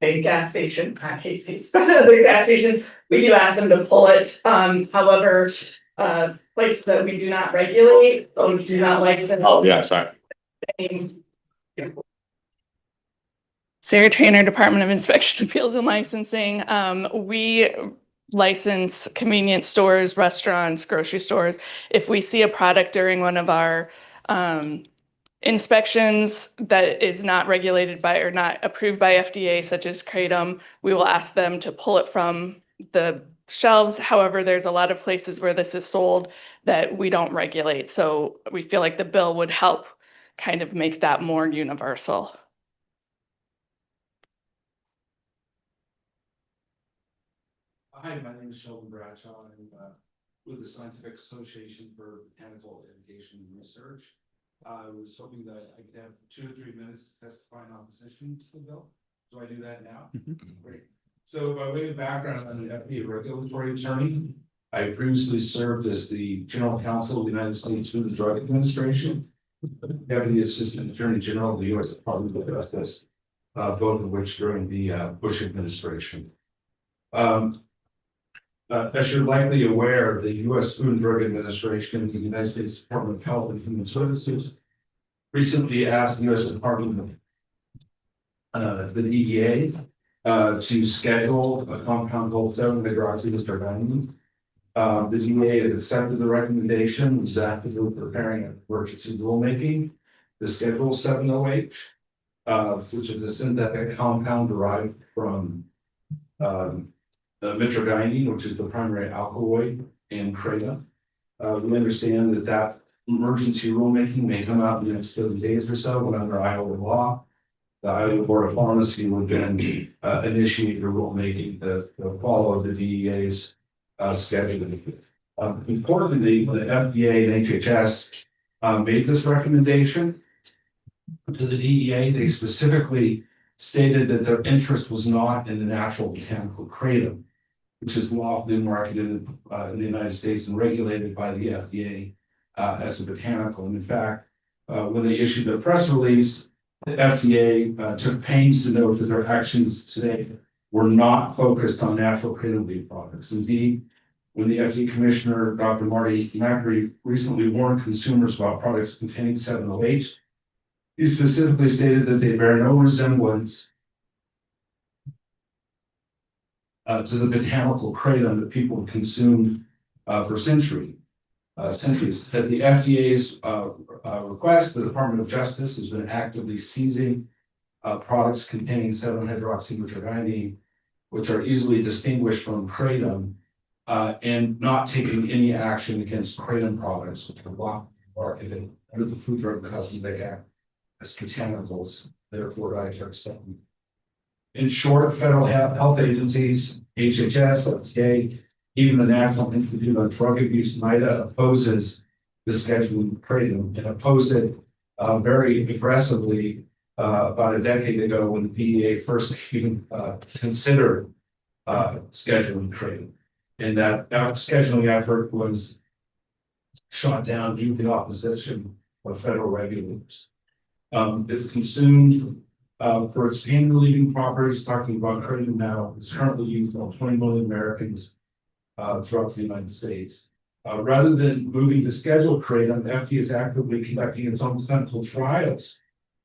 a gas station, not Casey's, but the gas station, we do ask them to pull it. However, places that we do not regulate or do not license. Oh, yeah, sorry. Sarah Trainer, Department of Inspection, Appeals and Licensing. We license convenience stores, restaurants, grocery stores. If we see a product during one of our inspections that is not regulated by or not approved by FDA, such as kratom, we will ask them to pull it from the shelves. However, there's a lot of places where this is sold that we don't regulate. So we feel like the bill would help kind of make that more universal. Hi, my name is Sheldon Bradshaw. I'm with the Scientific Association for Botanical Education and Research. I was hoping that I could have 2 or 3 minutes to testify in opposition to the bill. Do I do that now? Great. So by way of background, I'm an FDA regulatory attorney. I previously served as the General Counsel of the United States Food and Drug Administration, Deputy Assistant Attorney General of the U.S. Department of Justice, both of which during the Bush administration. As you're likely aware, the U.S. Food and Drug Administration and the United States Department of Health and Human Services recently asked the U.S. Department of the DEA to schedule a compound called 7-hydroxydestrogenine. The DEA has accepted the recommendation, is actively preparing an emergency rulemaking to schedule 7-OH, which is a synthetic compound derived from mitragynine, which is the primary alkaloid in kratom. We understand that emergency rulemaking may come out in the next 30 days or so, but under Iowa law, the Iowa Board of Pharmacy would then initiate the rulemaking to follow the DEA's scheduling. Importantly, the FDA and HHS made this recommendation to the DEA. They specifically stated that their interest was not in the natural botanical kratom, which is lawfully marketed in the United States and regulated by the FDA as a botanical. And in fact, when they issued their press release, the FDA took pains to note that their actions today were not focused on natural kratom leaf products. Indeed, when the FDA Commissioner, Dr. Marty Makary, recently warned consumers about products containing 7-OH, he specifically stated that they bear no resemblance to the botanical kratom that people have consumed for centuries. At the FDA's request, the Department of Justice has been actively seizing products containing 7-hydroxymitragynine, which are easily distinguished from kratom, and not taking any action against kratom products, which are lawfully marketed under the Food Drug and Cosmetic Act as botanicals, therefore dietary supplements. In short, federal health agencies, HHS, FDA, even the National Institute on Drug Abuse, NIDA, opposes the scheduling of kratom and opposed it very aggressively about a decade ago when the DEA first even considered scheduling kratom. And that scheduling effort was shot down due to the opposition of federal regulators. It's consumed for its pain relieving properties. Talking about kratom now, it's currently used on 20 million Americans throughout the United States. Rather than moving to schedule kratom, the FDA is actively conducting its own clinical trials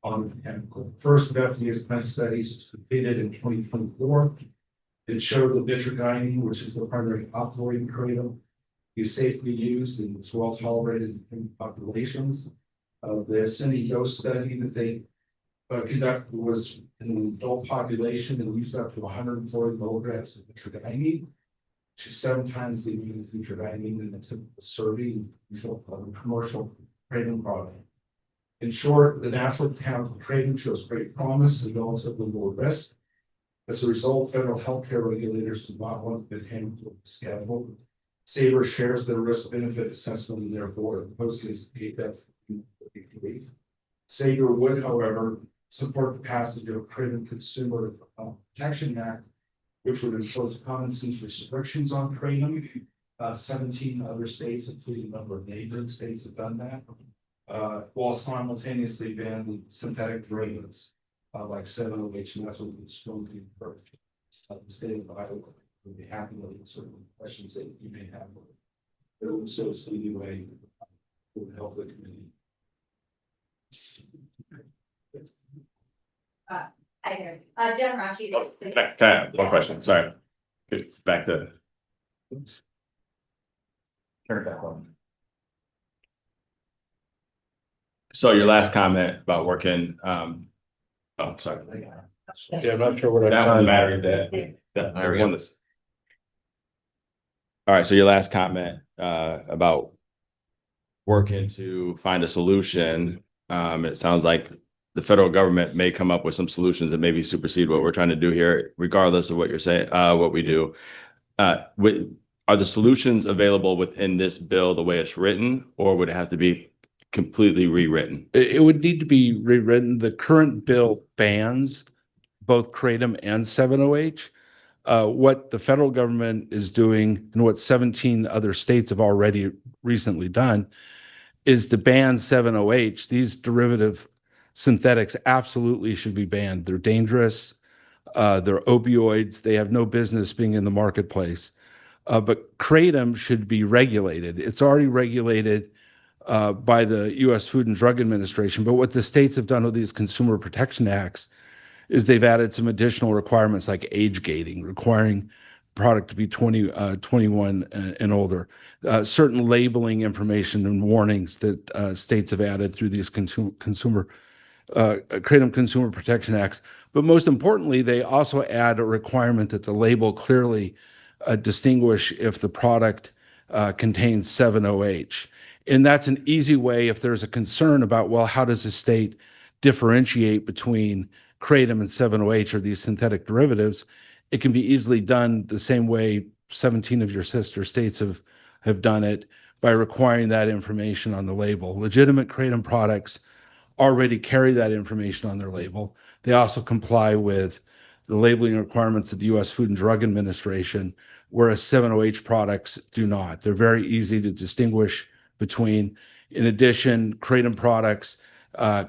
on the botanical. First of FDA's clinical studies was completed in 2024. It showed that mitragynine, which is the primary alkaloid in kratom, is safely used and it's well tolerated in populations. The ascending dose study that they conducted was in an adult population and used up to 140 milligrams of mitragynine, which is 7 times the amount of mitragynine in a typical serving commercial kratom product. In short, the natural botanical kratom shows great promise and relatively low risk. As a result, federal healthcare regulators do not want the botanical schedule. SABR shares their risk-benefit assessment and therefore opposes APF. SABR would, however, support the passage of Kratom Consumer Protection Act, which would impose common sense restrictions on kratom. 17 other states, including a number of neighboring states, have done that, while simultaneously banning synthetic derivatives. like 7OH, and that's what it's strongly encouraged. The state of Iowa would be happy to answer certain questions that you may have. But it was so anyway, would help the committee. I hear. Jen Rashi. Can I have one question? Sorry. Back to. Turn it back on. So your last comment about working, oh, sorry. Yeah, I'm not sure what That one battery dead. There we go. All right, so your last comment about working to find a solution, it sounds like the federal government may come up with some solutions that maybe supersede what we're trying to do here, regardless of what you're saying, what we do. Are the solutions available within this bill the way it's written, or would it have to be completely rewritten? It would need to be rewritten. The current bill bans both kratom and 7OH. What the federal government is doing and what 17 other states have already recently done is to ban 7OH. These derivative synthetics absolutely should be banned. They're dangerous. They're opioids. They have no business being in the marketplace. But kratom should be regulated. It's already regulated by the U.S. Food and Drug Administration. But what the states have done with these consumer protection acts is they've added some additional requirements like age gating, requiring product to be 21 and older, certain labeling information and warnings that states have added through these kratom consumer protection acts. But most importantly, they also add a requirement that the label clearly distinguish if the product contains 7OH. And that's an easy way if there's a concern about, well, how does the state differentiate between kratom and 7OH or these synthetic derivatives? It can be easily done the same way 17 of your sister states have done it, by requiring that information on the label. Legitimate kratom products already carry that information on their label. They also comply with the labeling requirements of the U.S. Food and Drug Administration, whereas 7OH products do not. They're very easy to distinguish between. In addition, kratom products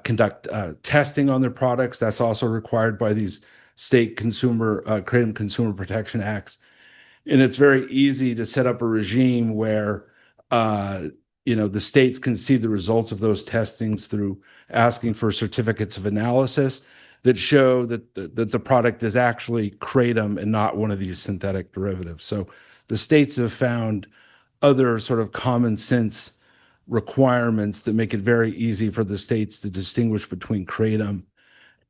conduct testing on their products. That's also required by these state kratom consumer protection acts. And it's very easy to set up a regime where the states can see the results of those testings through asking for certificates of analysis that show that the product is actually kratom and not one of these synthetic derivatives. So the states have found other sort of common sense requirements that make it very easy for the states to distinguish between kratom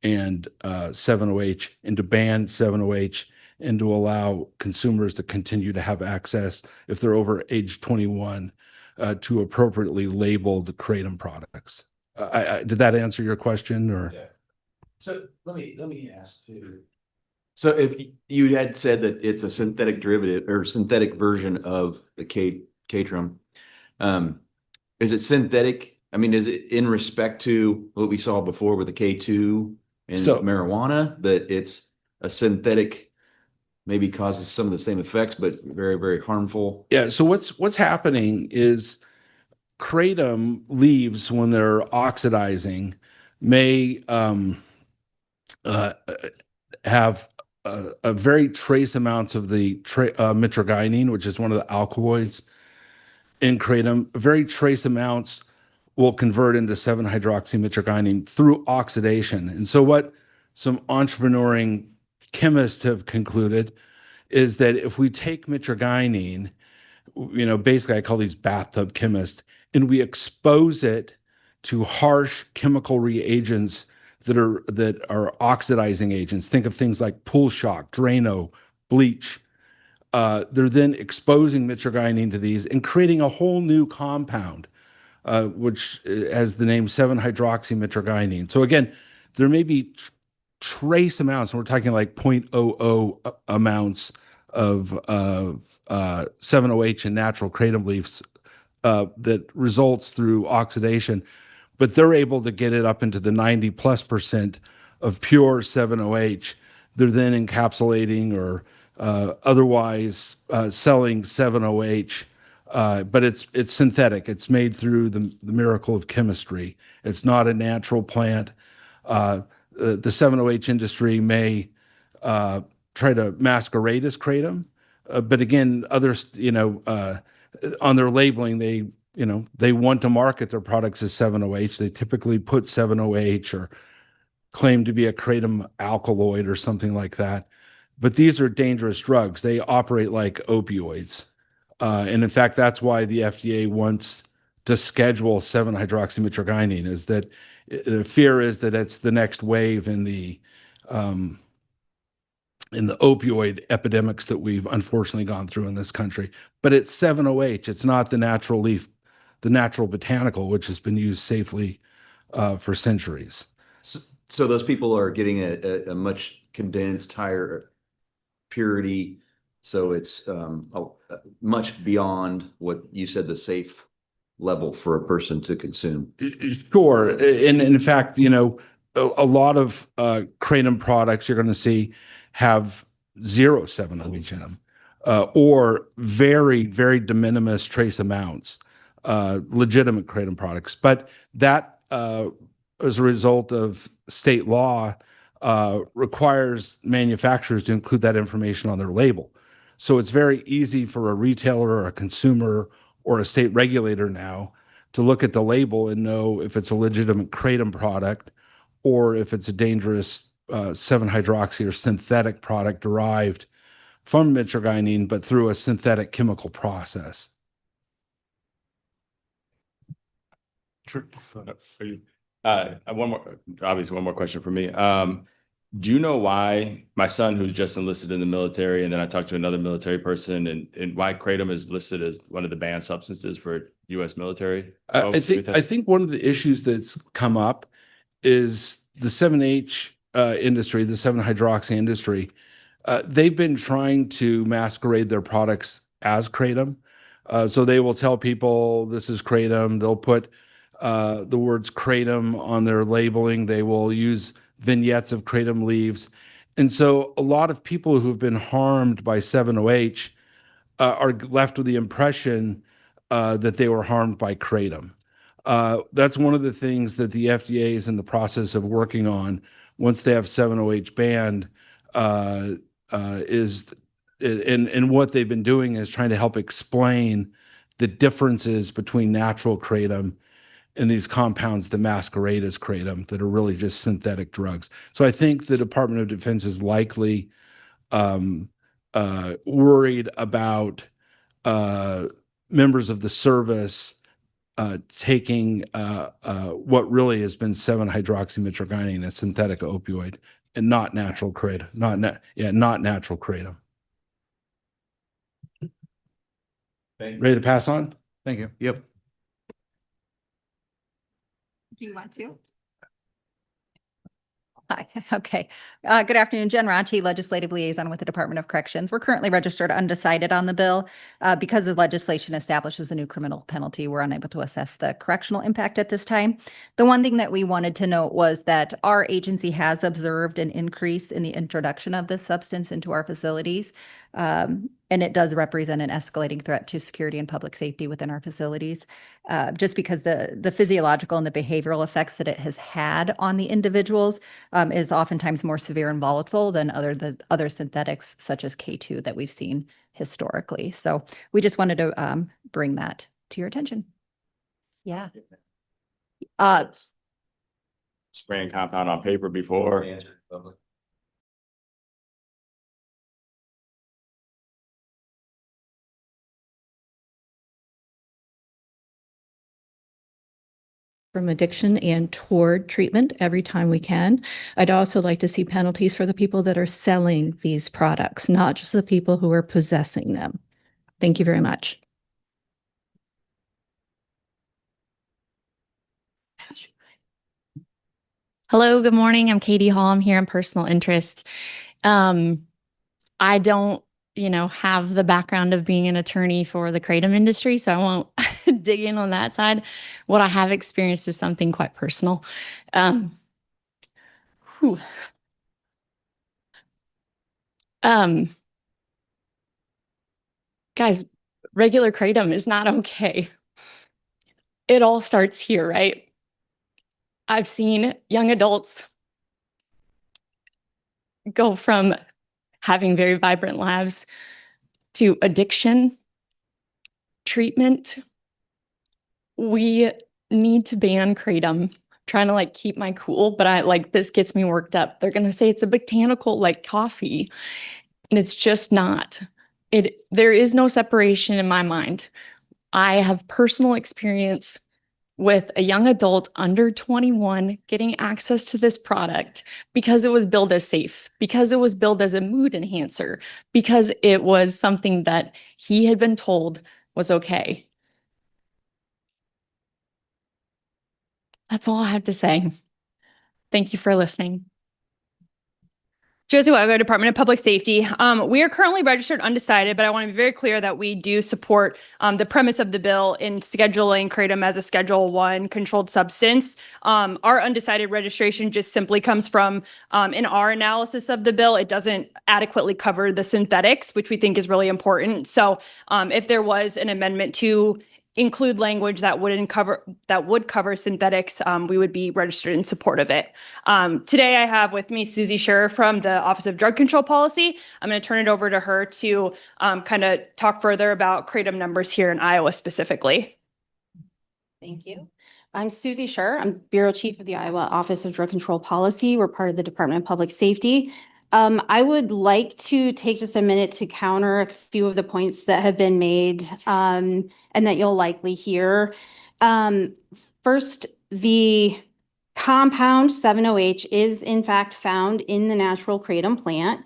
and 7OH, and to ban 7OH, and to allow consumers to continue to have access, if they're over age 21, to appropriately labeled kratom products. Did that answer your question? Or Yeah. So let me ask too. So if you had said that it's a synthetic derivative or synthetic version of the kratom, is it synthetic? I mean, is it in respect to what we saw before with the K2 and marijuana, that it's a synthetic, maybe causes some of the same effects, but very, very harmful? Yeah. So what's happening is kratom leaves, when they're oxidizing, may have a very trace amounts of the mitragynine, which is one of the alkaloids in kratom. Very trace amounts will convert into 7-hydroxymitragynine through oxidation. And so what some entrepreneuring chemists have concluded is that if we take mitragynine, basically I call these bathtub chemists, and we expose it to harsh chemical reagents that are oxidizing agents. Think of things like pool shock, Drano, bleach. They're then exposing mitragynine to these and creating a whole new compound, which has the name 7-hydroxymitragynine. So again, there may be trace amounts, and we're talking like 0.00 amounts of 7OH in natural kratom leaves that results through oxidation, but they're able to get it up into the 90+% of pure 7OH. They're then encapsulating or otherwise selling 7OH, but it's synthetic. It's made through the miracle of chemistry. It's not a natural plant. the 7-OH industry may try to masquerade as kratom. But again, others, on their labeling, they want to market their products as 7-OH. They typically put 7-OH or claim to be a kratom alkaloid or something like that. But these are dangerous drugs. They operate like opioids. And in fact, that's why the FDA wants to schedule 7-hydroxymitragynine, is that the fear is that it's the next wave in the opioid epidemics that we've unfortunately gone through in this country. But it's 7-OH. It's not the natural leaf, the natural botanical, which has been used safely for centuries. So those people are getting a much condensed, higher purity. So it's much beyond what you said the safe level for a person to consume. Sure. And in fact, a lot of kratom products you're going to see have 0 7-OH in them, or very, very de minimis trace amounts, legitimate kratom products. But that, as a result of state law, requires manufacturers to include that information on their label. So it's very easy for a retailer or a consumer or a state regulator now to look at the label and know if it's a legitimate kratom product or if it's a dangerous 7-hydroxy or synthetic product derived from mitragynine, but through a synthetic chemical process. Sure. One more question for me. Do you know why my son, who's just enlisted in the military, and then I talked to another military person, and why kratom is listed as one of the banned substances for U.S. military? I think one of the issues that's come up is the 7-H industry, the 7-hydroxy industry. They've been trying to masquerade their products as kratom. So they will tell people this is kratom. They'll put the words kratom on their labeling. They will use vignettes of kratom leaves. And so a lot of people who've been harmed by 7-OH are left with the impression that they were harmed by kratom. That's one of the things that the FDA is in the process of working on once they have 7-OH banned, and what they've been doing is trying to help explain the differences between natural kratom and these compounds that masquerade as kratom that are really just synthetic drugs. So I think the Department of Defense is likely worried about members of the service taking what really has been 7-hydroxymitragynine, a synthetic opioid, and not natural kratom, not natural kratom. Ready to pass on? Thank you. Yep. Do you want to? Hi, okay. Good afternoon, Jen Rachi, Legislative Liaison with the Department of Corrections. We're currently registered undecided on the bill. Because the legislation establishes a new criminal penalty, we're unable to assess the correctional impact at this time. The one thing that we wanted to note was that our agency has observed an increase in the introduction of this substance into our facilities. And it does represent an escalating threat to security and public safety within our facilities, just because the physiological and the behavioral effects that it has had on the individuals is oftentimes more severe and volatile than other synthetics such as K2 that we've seen historically. So we just wanted to bring that to your attention. Yeah. Spraying compound on paper before. From addiction and toward treatment every time we can. I'd also like to see penalties for the people that are selling these products, not just the people who are possessing them. Thank you very much. Hello, good morning. I'm Katie Hall. I'm here in personal interest. I don't, have the background of being an attorney for the kratom industry, so I won't dig in on that side. What I have experienced is something quite personal. Guys, regular kratom is not okay. It all starts here, right? I've seen young adults go from having very vibrant labs to addiction treatment. We need to ban kratom. Trying to like keep my cool, but I like this gets me worked up. They're going to say it's a botanical like coffee, and it's just not. There is no separation in my mind. I have personal experience with a young adult under 21 getting access to this product because it was billed as safe, because it was billed as a mood enhancer, because it was something that he had been told was okay. That's all I have to say. Thank you for listening. Josie Wago, Department of Public Safety. We are currently registered undecided, but I want to be very clear that we do support the premise of the bill in scheduling kratom as a Schedule I controlled substance. Our undecided registration just simply comes from, in our analysis of the bill, it doesn't adequately cover the synthetics, which we think is really important. So if there was an amendment to include language that would cover synthetics, we would be registered in support of it. Today I have with me Susie Scher from the Office of Drug Control Policy. I'm going to turn it over to her to kind of talk further about kratom numbers here in Iowa specifically. Thank you. I'm Susie Scher. I'm Bureau Chief of the Iowa Office of Drug Control Policy. We're part of the Department of Public Safety. I would like to take just a minute to counter a few of the points that have been made and that you'll likely hear. First, the compound 7-OH is in fact found in the natural kratom plant.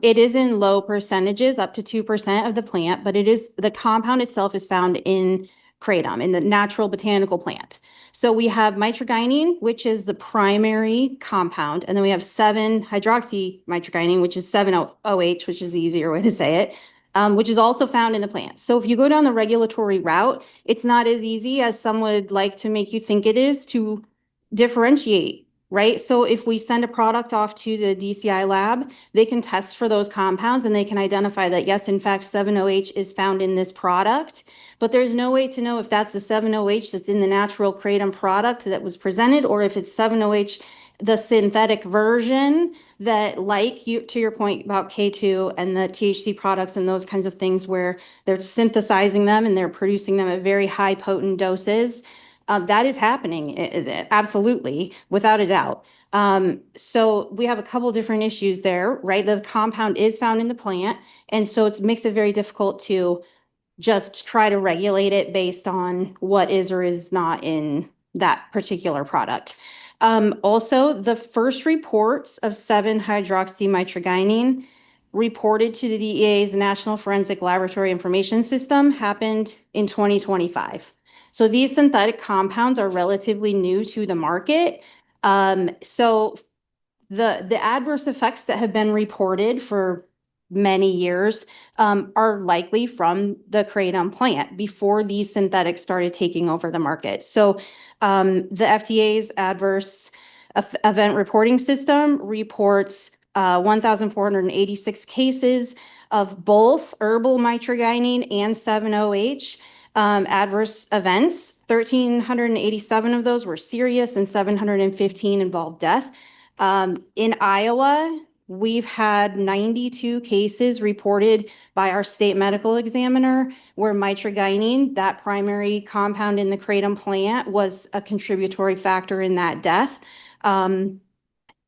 It is in low percentages, up to 2% of the plant, but the compound itself is found in kratom, in the natural botanical plant. So we have mitragynine, which is the primary compound, and then we have 7-hydroxymitragynine, which is 7-OH, which is the easier way to say it, which is also found in the plant. So if you go down the regulatory route, it's not as easy as some would like to make you think it is to differentiate, right? So if we send a product off to the DCI lab, they can test for those compounds and they can identify that, yes, in fact, 7-OH is found in this product, but there's no way to know if that's the 7-OH that's in the natural kratom product that was presented, or if it's 7-OH, the synthetic version that, like you, to your point about K2 and the THC products and those kinds of things where they're synthesizing them and they're producing them at very high potent doses. That is happening, absolutely, without a doubt. So we have a couple different issues there, right? The compound is found in the plant, and so it makes it very difficult to just try to regulate it based on what is or is not in that particular product. Also, the first reports of 7-hydroxymitragynine reported to the DEA's National Forensic Laboratory Information System happened in 2025. So these synthetic compounds are relatively new to the market. So the adverse effects that have been reported for many years are likely from the kratom plant before these synthetics started taking over the market. So the FDA's adverse event reporting system reports 1,486 cases of both herbal mitragynine and 7-OH adverse events. 1,387 of those were serious and 715 involved death. In Iowa, we've had 92 cases reported by our state medical examiner where mitragynine, that primary compound in the kratom plant, was a contributory factor in that death.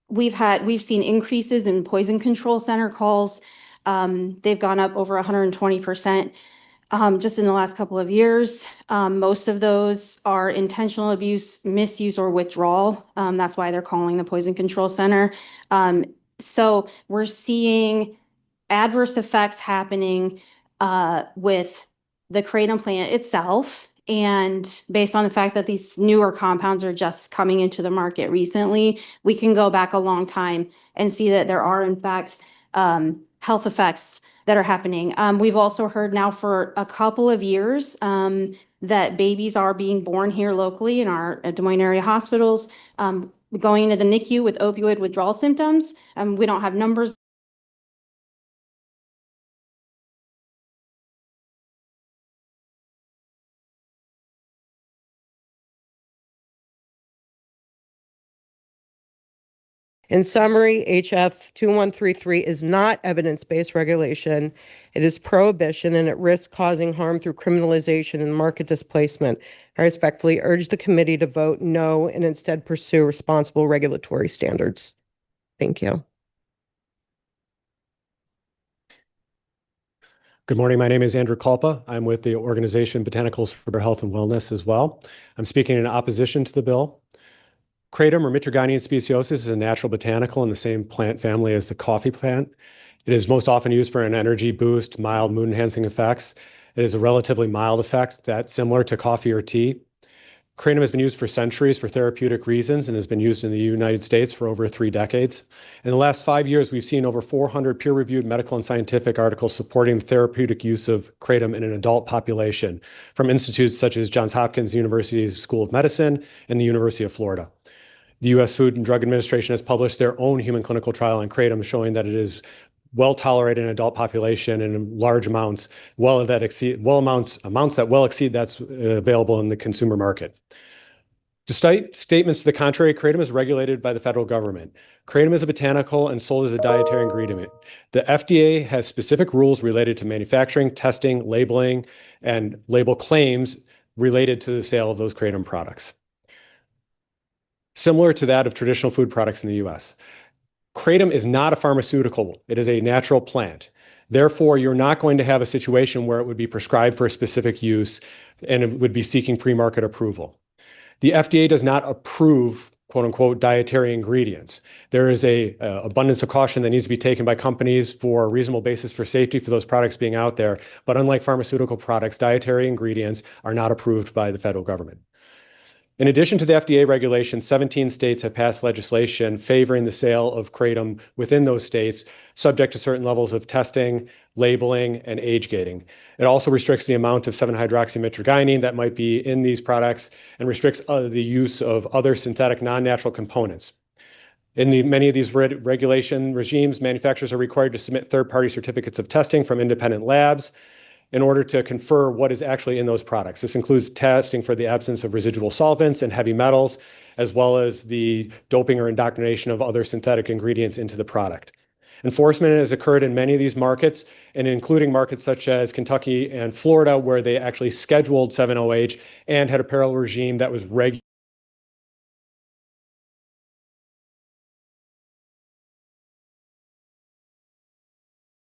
We've seen increases in poison control center calls. They've gone up over 120%. Just in the last couple of years. Most of those are intentional abuse, misuse, or withdrawal. That's why they're calling the Poison Control Center. So we're seeing adverse effects happening with the kratom plant itself. And based on the fact that these newer compounds are just coming into the market recently, we can go back a long time and see that there are, in fact, health effects that are happening. We've also heard now for a couple of years that babies are being born here locally in our Des Moines area hospitals, going into the NICU with opioid withdrawal symptoms. We don't have numbers In summary, HF 2133 is not evidence-based regulation. It is prohibition and it risks causing harm through criminalization and market displacement. I respectfully urge the committee to vote no and instead pursue responsible regulatory standards. Thank you. Good morning. My name is Andrew Kulpa. I'm with the organization Botanicals for Health and Wellness as well. I'm speaking in opposition to the bill. Kratom or Mitragynine speciosus is a natural botanical in the same plant family as the coffee plant. It is most often used for an energy boost, mild mood-enhancing effects. It is a relatively mild effect that's similar to coffee or tea. Kratom has been used for centuries for therapeutic reasons and has been used in the United States for over 3 decades. In the last 5 years, we've seen over 400 peer-reviewed medical and scientific articles supporting the therapeutic use of kratom in an adult population from institutes such as Johns Hopkins University School of Medicine and the University of Florida. The U.S. Food and Drug Administration has published their own human clinical trial on kratom showing that it is well tolerated in adult population and in large amounts, amounts that well exceed that's available in the consumer market. Despite statements to the contrary, kratom is regulated by the federal government. Kratom is a botanical and sold as a dietary ingredient. The FDA has specific rules related to manufacturing, testing, labeling, and label claims related to the sale of those kratom products. Similar to that of traditional food products in the US. Kratom is not a pharmaceutical. It is a natural plant. Therefore, you're not going to have a situation where it would be prescribed for a specific use and it would be seeking pre-market approval. The FDA does not approve quote unquote dietary ingredients. There is a abundance of caution that needs to be taken by companies for a reasonable basis for safety for those products being out there. But unlike pharmaceutical products, dietary ingredients are not approved by the federal government. In addition to the FDA regulations, 17 states have passed legislation favoring the sale of kratom within those states, subject to certain levels of testing, labeling, and age gating. It also restricts the amount of 7-hydroxymitragynine that might be in these products and restricts the use of other synthetic non-natural components. In many of these regulation regimes, manufacturers are required to submit third-party certificates of testing from independent labs in order to confer what is actually in those products. This includes testing for the absence of residual solvents and heavy metals, as well as the doping or indoctrination of other synthetic ingredients into the product. Enforcement has occurred in many of these markets, and including markets such as Kentucky and Florida, where they actually scheduled 7-OH and had a parallel regime that was